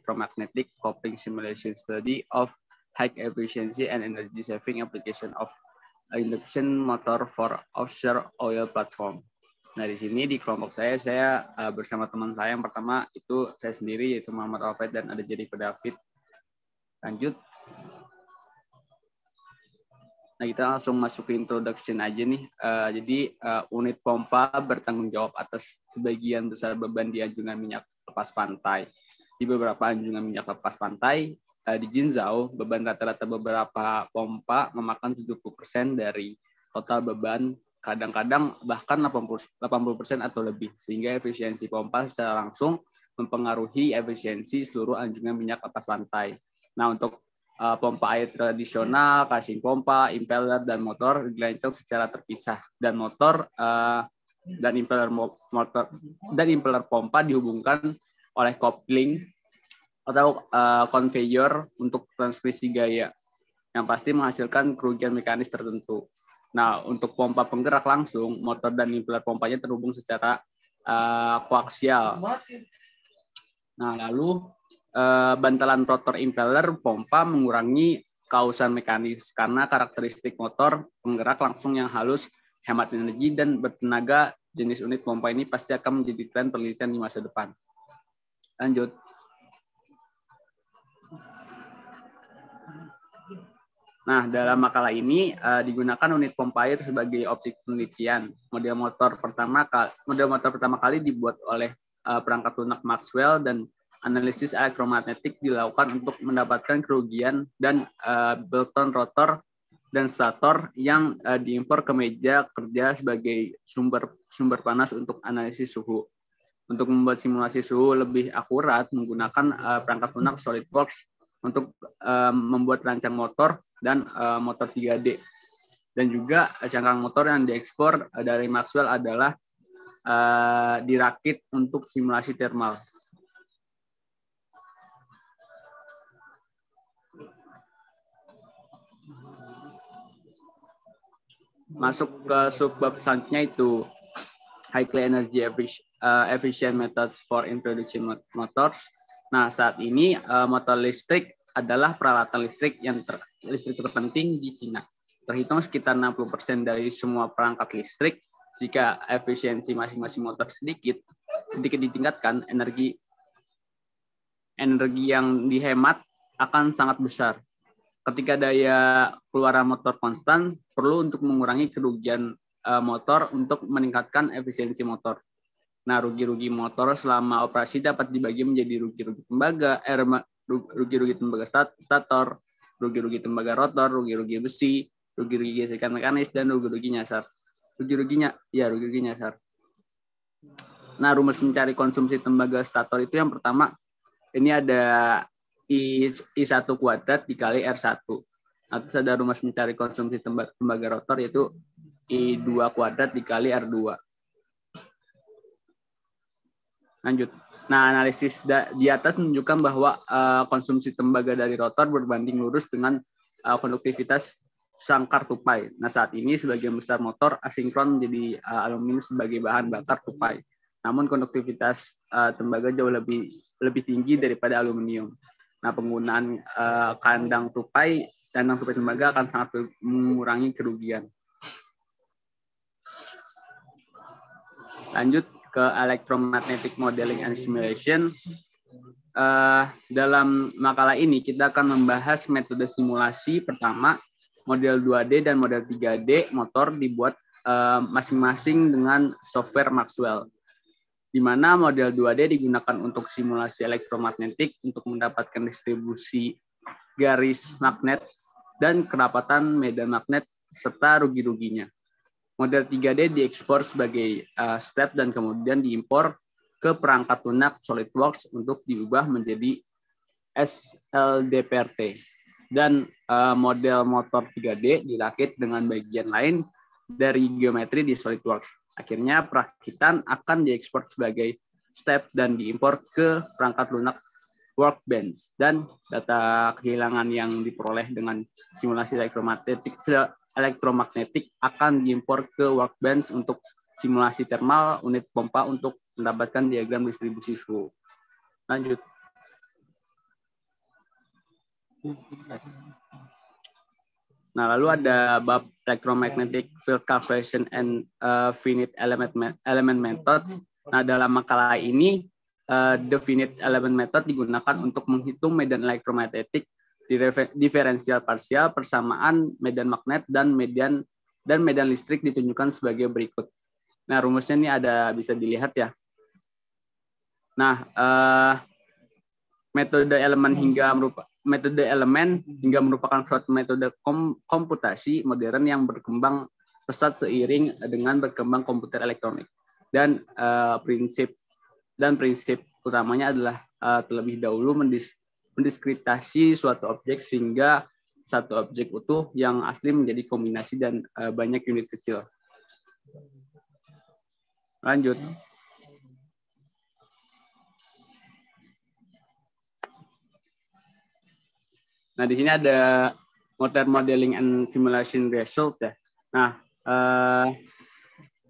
electromagnetic coupling simulation study of high efficiency and energy saving application of induction motor for offshore oil platform. Nah, di sini di kelompok saya bersama teman saya yang pertama itu saya sendiri yaitu Muhammad Alfred dan ada Jennifer David. Lanjut. Nah, kita langsung masuk ke introduction aja nih. Jadi unit pompa bertanggung jawab atas sebagian besar beban di anjungan minyak lepas pantai. Di beberapa anjungan minyak lepas pantai di Jinzhou, beban rata-rata beberapa pompa memakan 70% dari total beban, kadang-kadang bahkan 80% atau lebih, sehingga efisiensi pompa secara langsung mempengaruhi efisiensi seluruh anjungan minyak lepas pantai. Nah, untuk pompa air tradisional, casing pompa, impeller, dan motor dirancang secara terpisah, dan motor dan impeller pompa dihubungkan oleh kopling atau conveyor untuk transmisi gaya yang pasti menghasilkan kerugian mekanis tertentu. Nah, untuk pompa penggerak langsung, motor dan impeller pompanya terhubung secara koaksial. Nah, lalu bantalan rotor impeller pompa mengurangi kausan mekanis karena karakteristik motor penggerak langsung yang halus, hemat energi, dan bertenaga. Jenis unit pompa ini pasti akan menjadi tren penelitian di masa depan. Lanjut. Nah, dalam makalah ini digunakan unit pompa air sebagai objek penelitian. Model motor pertama kali dibuat oleh perangkat lunak Maxwell, dan analisis elektromagnetik dilakukan untuk mendapatkan kerugian dan Boulton rotor dan stator yang diimpor ke meja kerja sebagai sumber panas untuk analisis suhu. Untuk membuat simulasi suhu lebih akurat menggunakan perangkat lunak SolidWorks untuk membuat rancang motor dan motor 3D. Dan juga cangkang motor yang diekspor dari Maxwell adalah dirakit untuk simulasi thermal. Masuk ke subbab selanjutnya itu highly energy efficient methods for introducing motors. Nah, saat ini motor listrik adalah peralatan listrik terpenting di Cina. Terhitung sekitar 60% dari semua perangkat listrik. Jika efisiensi masing-masing motor sedikit ditingkatkan, energi yang dihemat akan sangat besar. Ketika daya keluaran motor konstan, perlu untuk mengurangi kerugian motor untuk meningkatkan efisiensi motor. Nah, rugi-rugi motor selama operasi dapat dibagi menjadi rugi-rugi tembaga, stator, rugi-rugi tembaga rotor, rugi-rugi besi, rugi-rugi gesekan mekanis, dan rugi-rugi nyasar. Rugi-rugi nyasar. Nah, rumus mencari konsumsi tembaga stator itu yang pertama, ini ada I1 kuadrat dikali R1. Nah, terus ada rumus mencari konsumsi tembaga rotor yaitu I2 kuadrat dikali R2. Lanjut. Nah, analisis di atas menunjukkan bahwa konsumsi tembaga dari rotor berbanding lurus dengan konduktivitas sangkar tupai. Nah, saat ini sebagian besar motor asinkron menjadi aluminium sebagai bahan bakar tupai. Namun konduktivitas tembaga jauh lebih tinggi daripada aluminium. Nah, penggunaan kandang tupai tembaga akan sangat mengurangi kerugian. Lanjut ke electromagnetic modeling and simulation. Dalam makalah ini kita akan membahas metode simulasi. Pertama, model 2D dan model 3D motor dibuat masing-masing dengan software Maxwell, di mana model 2D digunakan untuk simulasi elektromagnetik untuk mendapatkan distribusi garis magnet dan kerapatan medan magnet serta rugi-ruginya. Model 3D diekspor sebagai step dan kemudian diimpor ke perangkat lunak SolidWorks untuk diubah menjadi SLDPRT. Dan model motor 3D dirakit dengan bagian lain dari geometri di SolidWorks. Akhirnya perakitan akan diekspor sebagai step dan diimpor ke perangkat lunak Workbench. Dan data kehilangan yang diperoleh dengan simulasi elektromagnetik akan diimpor ke Workbench untuk simulasi thermal unit pompa untuk mendapatkan diagram distribusi suhu. Lanjut. Nah, lalu ada bab electromagnetic field calculation and finite element method. Nah, dalam makalah ini the finite element method digunakan untuk menghitung medan elektromagnetik diferensial parsial, persamaan medan magnet dan medan listrik ditunjukkan sebagai berikut. Nah, rumusnya ini ada bisa dilihat ya. Nah, metode elemen hingga merupakan suatu metode komputasi modern yang berkembang pesat seiring dengan berkembang komputer elektronik. Dan prinsip utamanya adalah terlebih dahulu mendiskretasi suatu objek sehingga satu objek utuh yang asli menjadi kombinasi dan banyak unit kecil. Lanjut. Nah, di sini ada motor modeling and simulation result ya. Nah,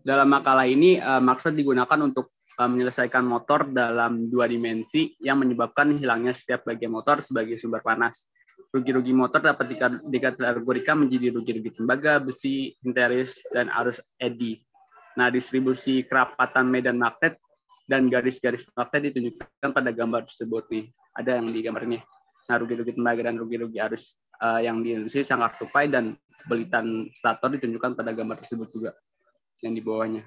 dalam makalah ini maksud digunakan untuk menyelesaikan motor dalam 2 dimensi yang menyebabkan hilangnya setiap bagian motor sebagai sumber panas. Rugi-rugi motor dapat dikategorikan menjadi rugi-rugi tembaga, besi, hinteris, dan arus eddy. Nah, distribusi kerapatan medan magnet dan garis-garis magnet ditunjukkan pada gambar tersebut nih. Ada yang di gambar ini. Nah, rugi-rugi tembaga dan rugi-rugi arus yang diindustri sangkar tupai dan belitan stator ditunjukkan pada gambar tersebut juga yang di bawahnya.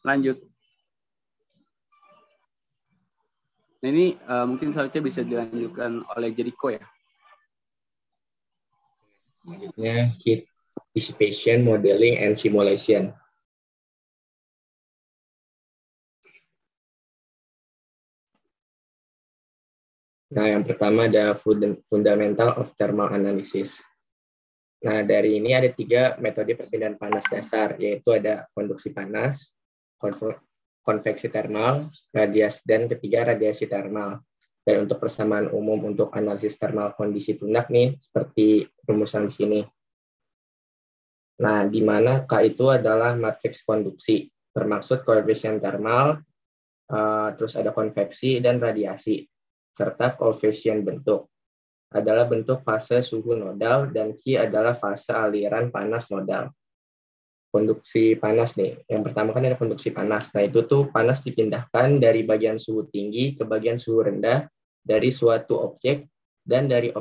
Lanjut. Nah, ini mungkin selanjutnya bisa dilanjutkan oleh Jericho ya. Selanjutnya heat dissipation, modeling, and simulation. Nah, yang pertama ada fundamental of thermal analysis. Nah, dari ini ada 3 metode perpindahan panas dasar, yaitu ada konduksi panas, konveksi termal, dan ketiga radiasi termal. Dan untuk persamaan umum untuk analisis termal kondisi tunak nih, seperti rumusan di sini. Nah, di mana K itu adalah matriks konduksi, termaksud koefisien termal, terus ada konveksi dan radiasi, serta koefisien bentuk adalah bentuk fase suhu nodal dan Q adalah fase aliran panas nodal. Konduksi panas nih, yang pertama kan ada konduksi panas. Nah, itu tuh panas dipindahkan dari bagian suhu tinggi ke bagian suhu rendah dari suatu objek dan dari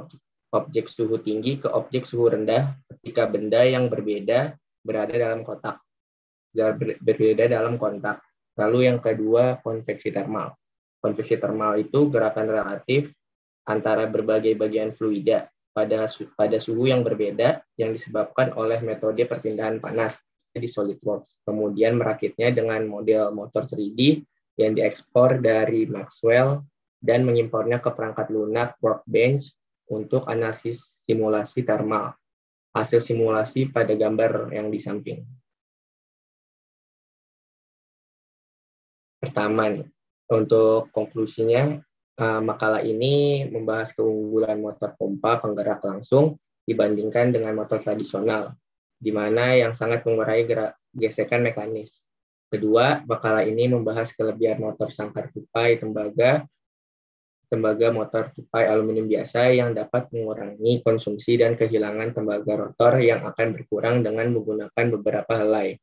objek suhu tinggi ke objek suhu rendah ketika benda yang berbeda berada dalam kotak. Berbeda dalam kontak. Lalu yang kedua, konveksi termal. Konveksi termal itu gerakan relatif antara berbagai bagian fluida pada suhu yang berbeda yang disebabkan oleh metode perpindahan panas di SolidWorks. Kemudian merakitnya dengan model motor 3D yang diekspor dari Maxwell dan mengimpornya ke perangkat lunak Workbench untuk analisis simulasi termal. Hasil simulasi pada gambar yang di samping. Pertama nih, untuk konklusinya, makalah ini membahas keunggulan motor pompa penggerak langsung dibandingkan dengan motor tradisional, di mana yang sangat mengurangi gesekan mekanis. Kedua, makalah ini membahas kelebihan motor sangkar tupai tembaga motor tupai aluminium biasa yang dapat mengurangi konsumsi dan kehilangan tembaga rotor yang akan berkurang dengan menggunakan beberapa helai.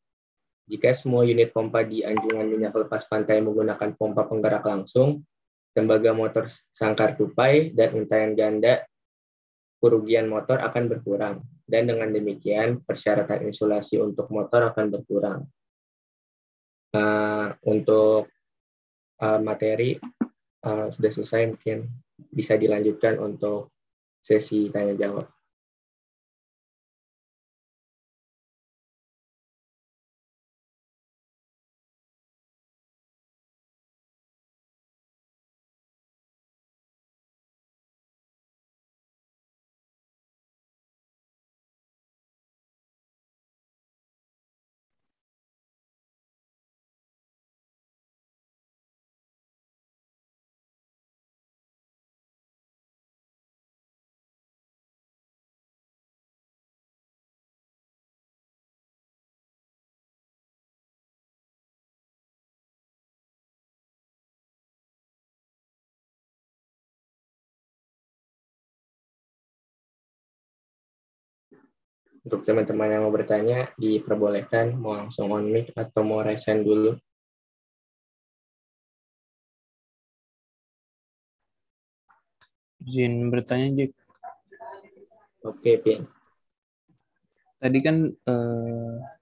Jika semua unit pompa di anjungan minyak lepas pantai menggunakan pompa penggerak langsung, tembaga motor sangkar tupai dan untaian ganda kerugian motor akan berkurang. Dan dengan demikian, persyaratan insulasi untuk motor akan berkurang. Untuk materi sudah selesai, mungkin bisa dilanjutkan untuk sesi tanya-jawab. Untuk teman-teman yang mau bertanya, diperbolehkan mau langsung on mic atau mau resen dulu. Izin bertanya, Jack. Oke, Pin. Tadi kan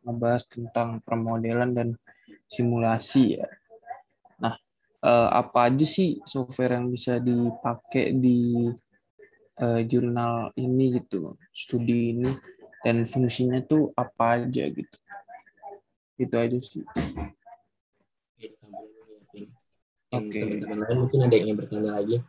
ngebahas tentang permodelan dan simulasi ya. Nah, apa aja sih software yang bisa dipakai di jurnal ini gitu, studi ini, dan fungsinya tuh apa aja gitu. Itu aja sih. Oke. Teman-teman lain mungkin ada yang ingin bertanya lagi.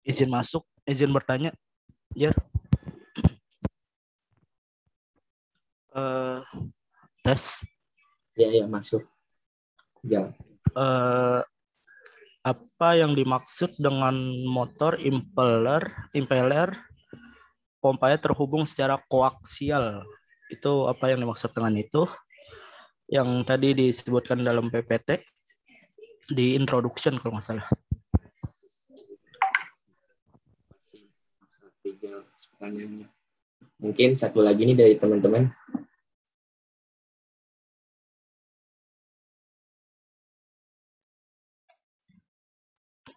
Izin masuk, izin bertanya, Jar. Tes. Ya, masuk. Ya. Apa yang dimaksud dengan motor impeller pompanya terhubung secara koaksial? Itu apa yang dimaksud dengan itu? Yang tadi disebutkan dalam PPT di introduction kalau nggak salah. Mungkin satu lagi nih dari teman-teman.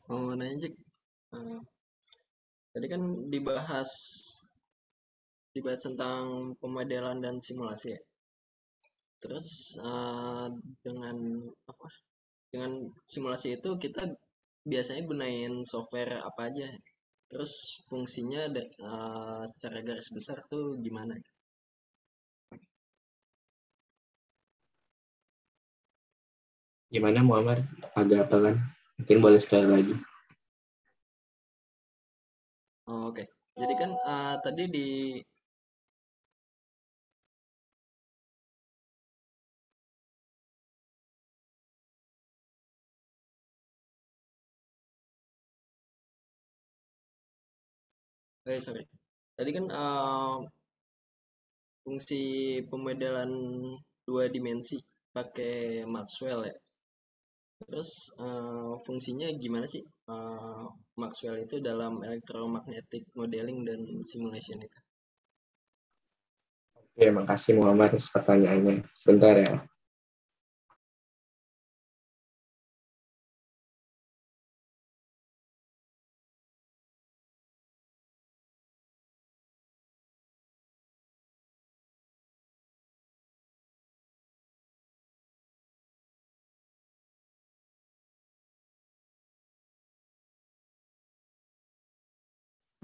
Oh, nanya Jack. Tadi kan dibahas tentang pemodelan dan simulasi ya. Terus dengan apa? Dengan simulasi itu kita biasanya gunain software apa aja? Terus fungsinya secara garis besar tuh gimana? Gimana Muhammad? Agak pelan. Mungkin boleh sekali lagi. Oh, oke. Jadi kan tadi di sorry. Tadi kan fungsi pemodelan dua dimensi pakai Maxwell ya. Terus fungsinya gimana sih Maxwell itu dalam electromagnetic modeling dan simulation itu? Oke, makasih Muhammad atas pertanyaannya. Sebentar ya.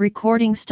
Recording stop.